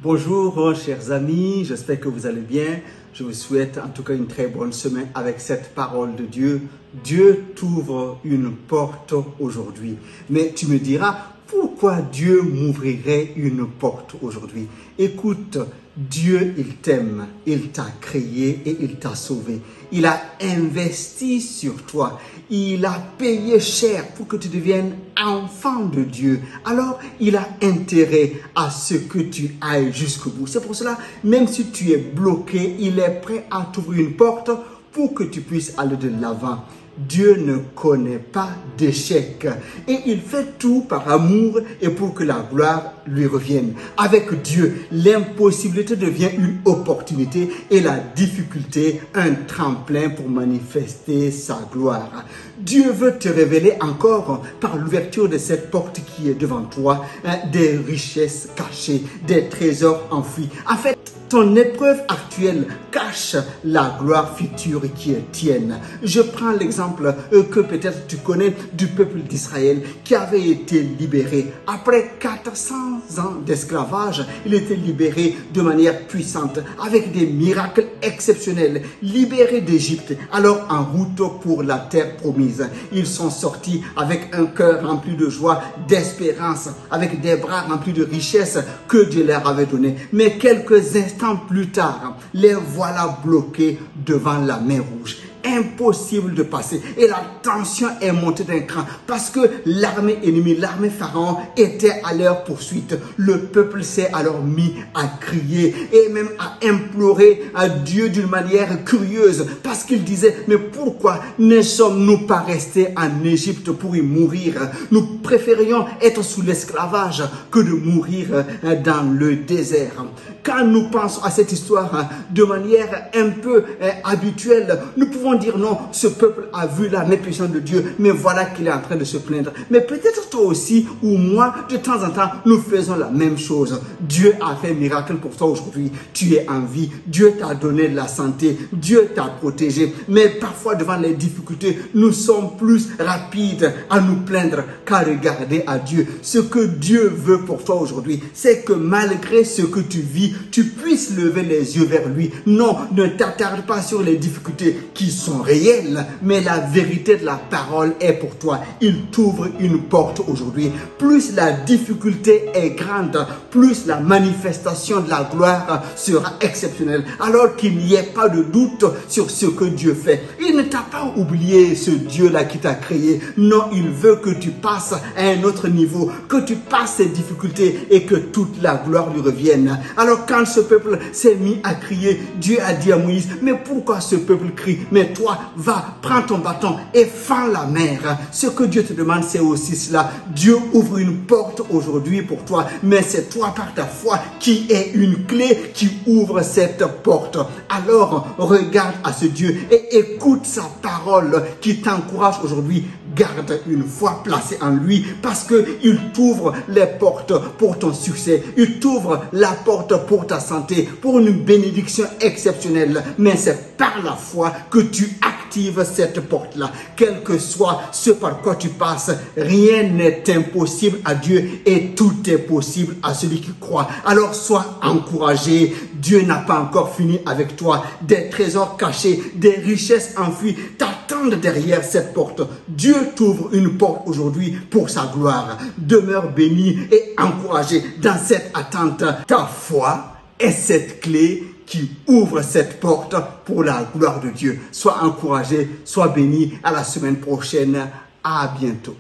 Bonjour chers amis, j'espère que vous allez bien. Je vous souhaite en tout cas une très bonne semaine avec cette parole de Dieu. Dieu t'ouvre une porte aujourd'hui. Mais tu me diras, pourquoi Dieu m'ouvrirait une porte aujourd'hui? Écoute, Dieu, il t'aime, il t'a créé et il t'a sauvé. Il a investi sur toi. Il a payé cher pour que tu deviennes enfant de Dieu. Alors, il a intérêt à ce que tu ailles jusqu'au bout. C'est pour cela, même si tu es bloqué, il est prêt à t'ouvrir une porte pour que tu puisses aller de l'avant. Dieu ne connaît pas d'échec et il fait tout par amour et pour que la gloire lui revienne. Avec Dieu, l'impossibilité devient une opportunité et la difficulté un tremplin pour manifester sa gloire. Dieu veut te révéler encore par l'ouverture de cette porte qui est devant toi des richesses cachées, des trésors enfouis. En fait, ton épreuve actuelle cache la gloire future qui est tienne. Je prends l'exemple que peut-être tu connais du peuple d'Israël qui avait été libéré. Après 400 ans d'esclavage, il était libéré de manière puissante avec des miracles exceptionnels. Libéré d'Égypte, alors en route pour la terre promise. Ils sont sortis avec un cœur rempli de joie, d'espérance, avec des bras remplis de richesses que Dieu leur avait donné. Mais quelques instants plus tard, les voilà bloqués devant la mer Rouge. Impossible de passer et la tension est montée d'un cran parce que l'armée ennemie, l'armée pharaon était à leur poursuite. Le peuple s'est alors mis à crier et même à implorer à Dieu d'une manière curieuse parce qu'il disait, mais pourquoi ne sommes-nous pas restés en Égypte pour y mourir? Nous préférions être sous l'esclavage que de mourir dans le désert. Quand nous pensons à cette histoire de manière un peu habituelle, nous pouvons dire non, ce peuple a vu la main puissante de Dieu, mais voilà qu'il est en train de se plaindre. Mais peut-être toi aussi ou moi, de temps en temps, nous faisons la même chose. Dieu a fait un miracle pour toi aujourd'hui. Tu es en vie. Dieu t'a donné la santé. Dieu t'a protégé. Mais parfois, devant les difficultés, nous sommes plus rapides à nous plaindre qu'à regarder à Dieu. Ce que Dieu veut pour toi aujourd'hui, c'est que malgré ce que tu vis, tu puisses lever les yeux vers lui. Non, ne t'attarde pas sur les difficultés qui sont réelles, mais la vérité de la parole est pour toi. Il t'ouvre une porte aujourd'hui. Plus la difficulté est grande, plus la manifestation de la gloire sera exceptionnelle. Alors qu'il n'y ait pas de doute sur ce que Dieu fait. Il ne t'a pas oublié, ce Dieu-là qui t'a créé. Non, il veut que tu passes à un autre niveau, que tu passes ces difficultés et que toute la gloire lui revienne. Alors quand ce peuple s'est mis à crier, Dieu a dit à Moïse, mais pourquoi ce peuple crie? Mais toi, va, prends ton bâton et fends la mer. Ce que Dieu te demande, c'est aussi cela. Dieu ouvre une porte aujourd'hui pour toi, mais c'est toi par ta foi qui est une clé qui ouvre cette porte. Alors, regarde à ce Dieu et écoute sa parole qui t'encourage aujourd'hui. Garde une foi placée en lui parce qu'il t'ouvre les portes pour ton succès. Il t'ouvre la porte pour ta santé, pour une bénédiction exceptionnelle. Mais c'est par la foi que tu actives cette porte-là. Quel que soit ce par quoi tu passes, rien n'est impossible à Dieu et tout est possible à celui qui croit. Alors sois encouragé. Dieu n'a pas encore fini avec toi. Des trésors cachés, des richesses enfouies t'attendent derrière cette porte. Dieu t'ouvre une porte aujourd'hui pour sa gloire. Demeure béni et encouragé dans cette attente. Ta foi est cette clé qui ouvre cette porte pour la gloire de Dieu. Sois encouragé, sois béni. À la semaine prochaine. À bientôt.